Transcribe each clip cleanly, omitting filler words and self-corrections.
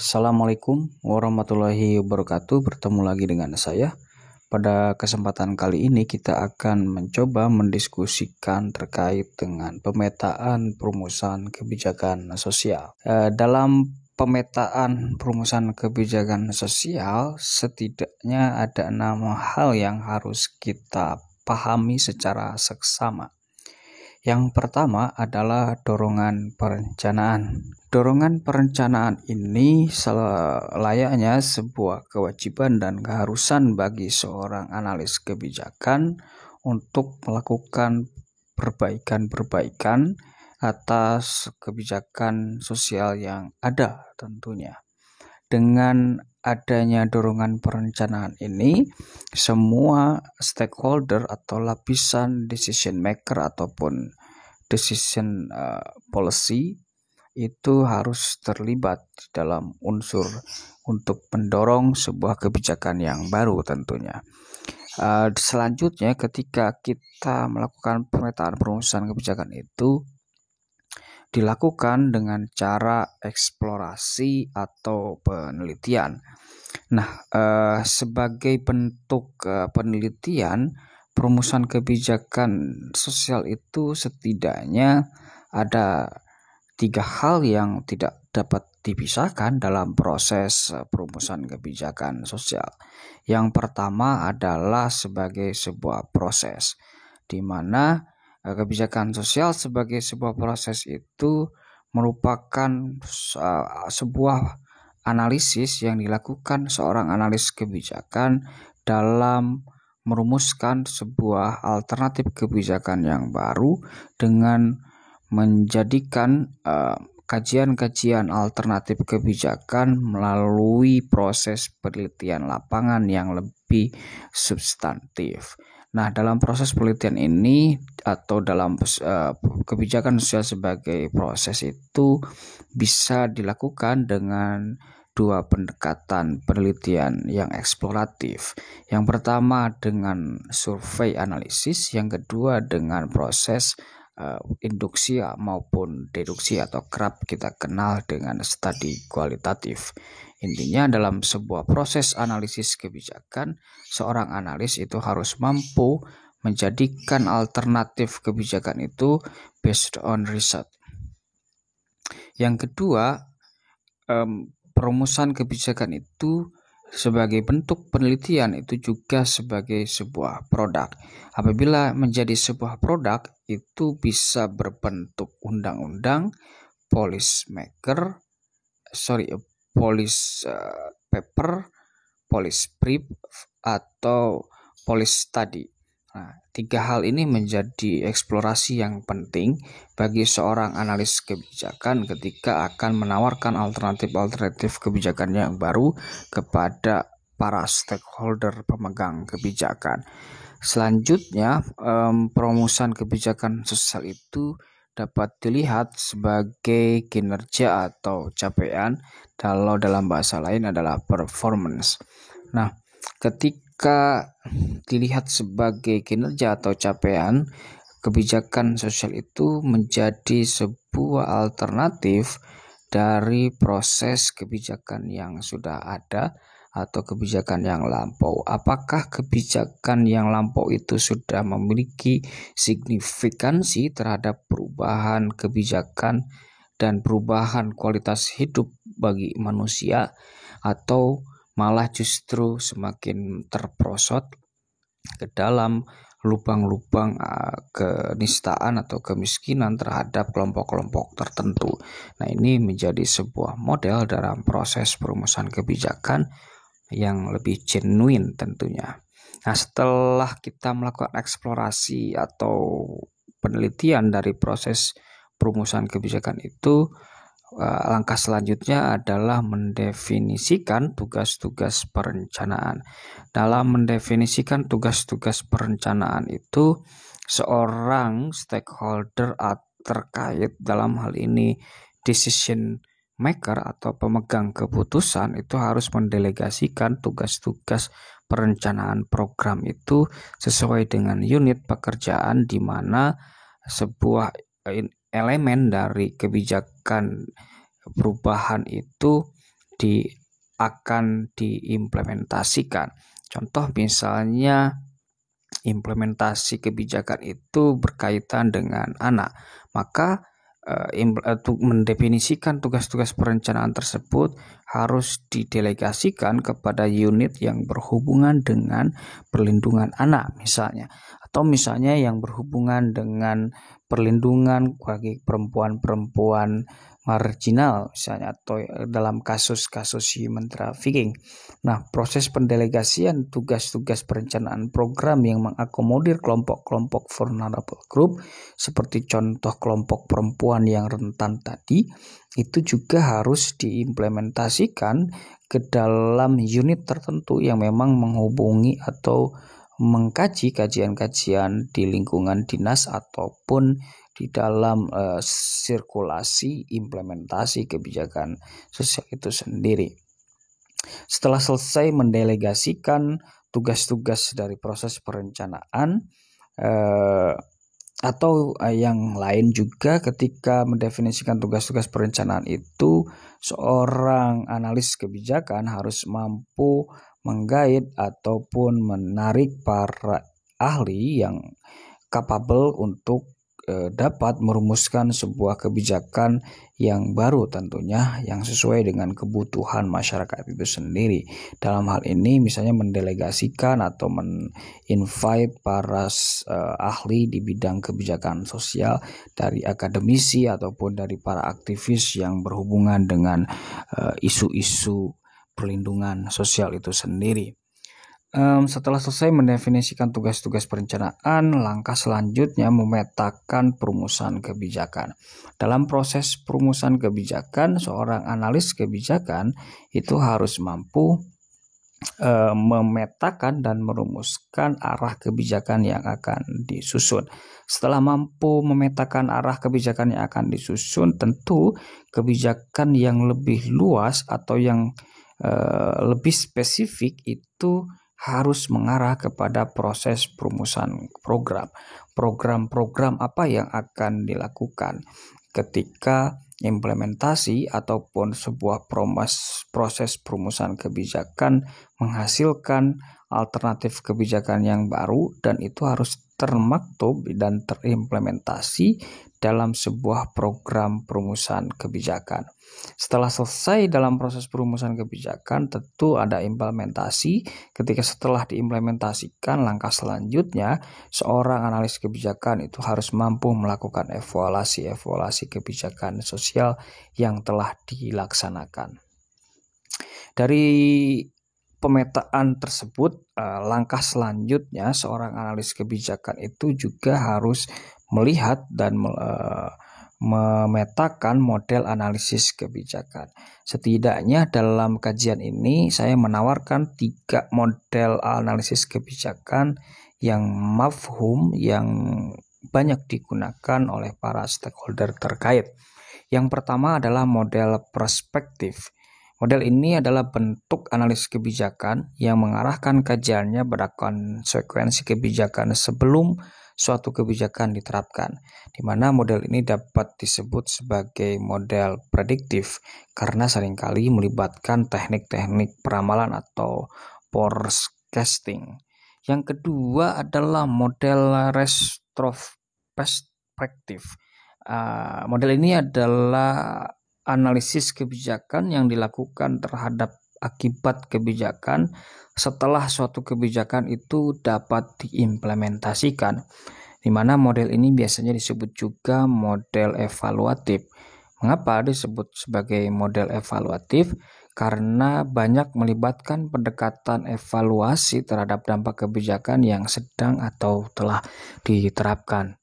Assalamualaikum warahmatullahi wabarakatuh. Bertemu lagi dengan saya. Pada kesempatan kali ini kita akan mencoba mendiskusikan terkait dengan pemetaan perumusan kebijakan sosial. Dalam pemetaan perumusan kebijakan sosial, setidaknya ada 6 hal yang harus kita pahami secara seksama. Yang pertama adalah dorongan perencanaan. Dorongan perencanaan ini layaknya sebuah kewajiban dan keharusan bagi seorang analis kebijakan untuk melakukan perbaikan-perbaikan atas kebijakan sosial yang ada tentunya. Dengan adanya dorongan perencanaan ini, semua stakeholder atau lapisan decision maker ataupun decision policy itu harus terlibat dalam unsur untuk mendorong sebuah kebijakan yang baru tentunya. Selanjutnya, ketika kita melakukan pemetaan perumusan kebijakan itu dilakukan dengan cara eksplorasi atau penelitian. Nah, sebagai bentuk penelitian, perumusan kebijakan sosial itu setidaknya ada 3 hal yang tidak dapat dipisahkan dalam proses perumusan kebijakan sosial. Yang pertama adalah sebagai sebuah proses, di mana kebijakan sosial sebagai sebuah proses itu merupakan sebuah analisis yang dilakukan seorang analis kebijakan dalam merumuskan sebuah alternatif kebijakan yang baru dengan menjadikan kajian-kajian alternatif kebijakan melalui proses penelitian lapangan yang lebih substantif. Nah, dalam proses penelitian ini atau dalam kebijakan sosial sebagai proses itu bisa dilakukan dengan 2 pendekatan penelitian yang eksploratif. Yang pertama dengan survei analisis, yang kedua dengan proses induksi maupun deduksi atau kerap kita kenal dengan studi kualitatif. Intinya dalam sebuah proses analisis kebijakan, seorang analis itu harus mampu menjadikan alternatif kebijakan itu based on research. Yang kedua, perumusan kebijakan itu sebagai bentuk penelitian itu juga sebagai sebuah produk. Apabila menjadi sebuah produk, itu bisa berbentuk undang-undang, policy paper, policy brief, atau policy study. Nah, 3 hal ini menjadi eksplorasi yang penting bagi seorang analis kebijakan ketika akan menawarkan alternatif kebijakan yang baru kepada para stakeholder pemegang kebijakan. Selanjutnya, perumusan kebijakan sosial itu dapat dilihat sebagai kinerja atau capaian, kalau dalam bahasa lain adalah performance. Nah, ketika dilihat sebagai kinerja atau capaian, kebijakan sosial itu menjadi sebuah alternatif dari proses kebijakan yang sudah ada atau kebijakan yang lampau. Apakah kebijakan yang lampau itu sudah memiliki signifikansi terhadap perubahan kebijakan dan perubahan kualitas hidup bagi manusia, atau malah justru semakin terperosot ke dalam lubang-lubang kenistaan atau kemiskinan terhadap kelompok-kelompok tertentu. Nah, ini menjadi sebuah model dalam proses perumusan kebijakan yang lebih genuine tentunya. Nah, setelah kita melakukan eksplorasi atau penelitian dari proses perumusan kebijakan itu, langkah selanjutnya adalah mendefinisikan tugas-tugas perencanaan. Dalam mendefinisikan tugas-tugas perencanaan itu, seorang stakeholder terkait, dalam hal ini decision maker atau pemegang keputusan, itu harus mendelegasikan tugas-tugas perencanaan program itu sesuai dengan unit pekerjaan di mana sebuah elemen dari kebijakan perubahan itu akan diimplementasikan. Contoh misalnya implementasi kebijakan itu berkaitan dengan anak, maka untuk mendefinisikan tugas-tugas perencanaan tersebut harus didelegasikan kepada unit yang berhubungan dengan perlindungan anak misalnya, atau misalnya yang berhubungan dengan perlindungan bagi perempuan-perempuan marginal misalnya, atau dalam kasus-kasus human trafficking. Nah, proses pendelegasian tugas-tugas perencanaan program yang mengakomodir kelompok-kelompok vulnerable group seperti contoh kelompok perempuan yang rentan tadi, itu juga harus diimplementasikan ke dalam unit tertentu yang memang menghubungi atau mengkaji kajian-kajian di lingkungan dinas ataupun di dalam sirkulasi implementasi kebijakan sosial itu sendiri. Setelah selesai mendelegasikan tugas-tugas dari proses perencanaan, atau yang lain juga ketika mendefinisikan tugas-tugas perencanaan itu, seorang analis kebijakan harus mampu menggait ataupun menarik para ahli yang capable untuk dapat merumuskan sebuah kebijakan yang baru tentunya, yang sesuai dengan kebutuhan masyarakat itu sendiri. Dalam hal ini misalnya mendelegasikan atau invite para ahli di bidang kebijakan sosial dari akademisi ataupun dari para aktivis yang berhubungan dengan isu-isu perlindungan sosial itu sendiri. Setelah selesai mendefinisikan tugas-tugas perencanaan, langkah selanjutnya memetakan perumusan kebijakan. Dalam proses perumusan kebijakan, seorang analis kebijakan itu harus mampu memetakan dan merumuskan arah kebijakan yang akan disusun. Setelah mampu memetakan arah kebijakan yang akan disusun, tentu kebijakan yang lebih luas atau yang lebih spesifik itu harus mengarah kepada proses perumusan program. Program-program apa yang akan dilakukan ketika implementasi ataupun sebuah proses perumusan kebijakan menghasilkan alternatif kebijakan yang baru, dan itu harus termaktub dan terimplementasi dalam sebuah program perumusan kebijakan. Setelah selesai dalam proses perumusan kebijakan, tentu ada implementasi. Setelah diimplementasikan, langkah selanjutnya seorang analis kebijakan itu harus mampu melakukan evaluasi kebijakan sosial yang telah dilaksanakan. Dari pemetaan tersebut, langkah selanjutnya seorang analis kebijakan itu juga harus melihat dan memetakan model analisis kebijakan. Setidaknya dalam kajian ini saya menawarkan 3 model analisis kebijakan yang mafhum, yang banyak digunakan oleh para stakeholder terkait. Yang pertama adalah model perspektif. Model ini adalah bentuk analisis kebijakan yang mengarahkan kajiannya pada konsekuensi kebijakan sebelum suatu kebijakan diterapkan, di mana model ini dapat disebut sebagai model prediktif karena seringkali melibatkan teknik-teknik peramalan atau forecasting. Yang kedua adalah model retrospektif. Model ini adalah analisis kebijakan yang dilakukan terhadap akibat kebijakan setelah suatu kebijakan itu dapat diimplementasikan, di mana model ini biasanya disebut juga model evaluatif. Mengapa disebut sebagai model evaluatif? Karena banyak melibatkan pendekatan evaluasi terhadap dampak kebijakan yang sedang atau telah diterapkan.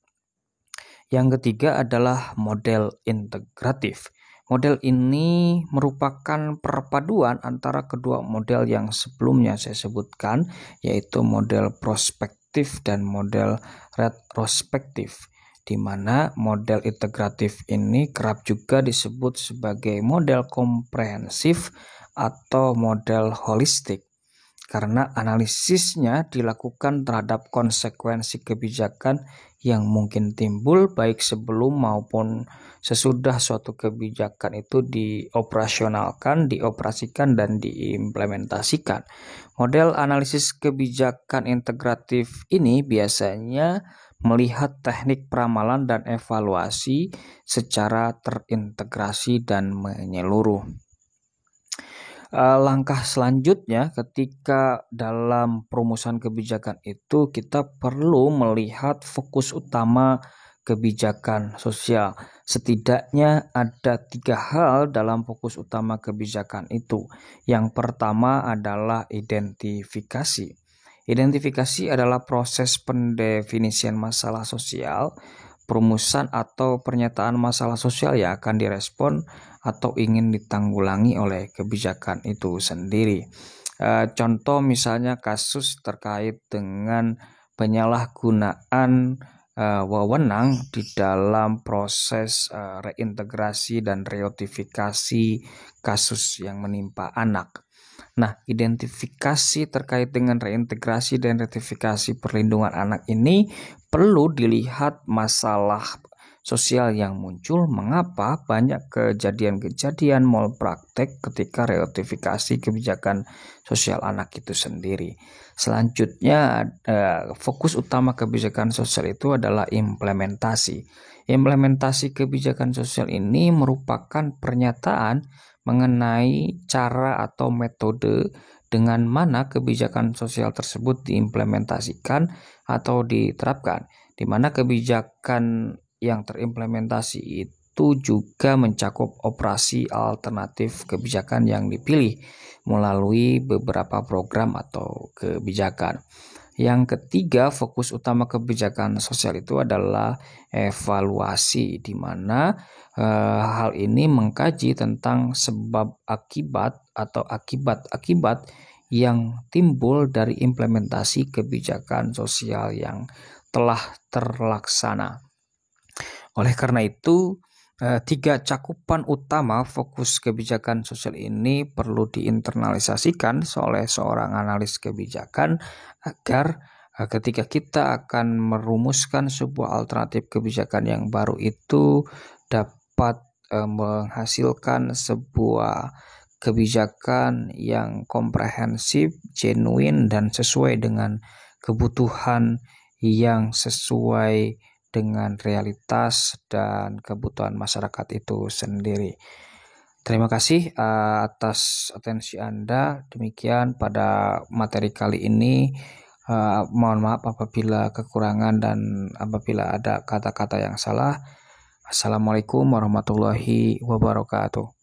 Yang ketiga adalah model integratif. Model ini merupakan perpaduan antara kedua model yang sebelumnya saya sebutkan, yaitu model prospektif dan model retrospektif, di mana model integratif ini kerap juga disebut sebagai model komprehensif atau model holistik. karena analisisnya dilakukan terhadap konsekuensi kebijakan yang mungkin timbul baik sebelum maupun sesudah suatu kebijakan itu dioperasionalkan, dioperasikan, dan diimplementasikan. Model analisis kebijakan integratif ini biasanya melihat teknik peramalan dan evaluasi secara terintegrasi dan menyeluruh. Langkah selanjutnya ketika dalam perumusan kebijakan itu kita perlu melihat fokus utama kebijakan sosial. Setidaknya ada 3 hal dalam fokus utama kebijakan itu. Yang pertama adalah identifikasi. Identifikasi adalah proses pendefinisian masalah sosial, perumusan atau pernyataan masalah sosial yang akan direspon atau ingin ditanggulangi oleh kebijakan itu sendiri. Contoh misalnya kasus terkait dengan penyalahgunaan wewenang di dalam proses reintegrasi dan reutifikasi kasus yang menimpa anak. Nah, identifikasi terkait dengan reintegrasi dan reutifikasi perlindungan anak ini perlu dilihat masalah sosial yang muncul, mengapa banyak kejadian-kejadian malpraktek ketika reutifikasi kebijakan sosial anak itu sendiri. Selanjutnya, fokus utama kebijakan sosial itu adalah implementasi. Implementasi kebijakan sosial ini merupakan pernyataan mengenai cara atau metode dengan mana kebijakan sosial tersebut diimplementasikan atau diterapkan, di mana kebijakan yang terimplementasi itu juga mencakup operasi alternatif kebijakan yang dipilih melalui beberapa program atau kebijakan. Yang ketiga, fokus utama kebijakan sosial itu adalah evaluasi, di mana hal ini mengkaji tentang sebab akibat atau akibat-akibat yang timbul dari implementasi kebijakan sosial yang telah terlaksana. Oleh karena itu, 3 cakupan utama fokus kebijakan sosial ini perlu diinternalisasikan oleh seorang analis kebijakan agar ketika kita akan merumuskan sebuah alternatif kebijakan yang baru itu dapat menghasilkan sebuah kebijakan yang komprehensif, genuine, dan sesuai dengan kebutuhan yang sesuai dengan realitas dan kebutuhan masyarakat itu sendiri. Terima kasih atas atensi Anda. Demikian pada materi kali ini. Mohon maaf apabila kekurangan dan apabila ada kata-kata yang salah. Assalamualaikum warahmatullahi wabarakatuh.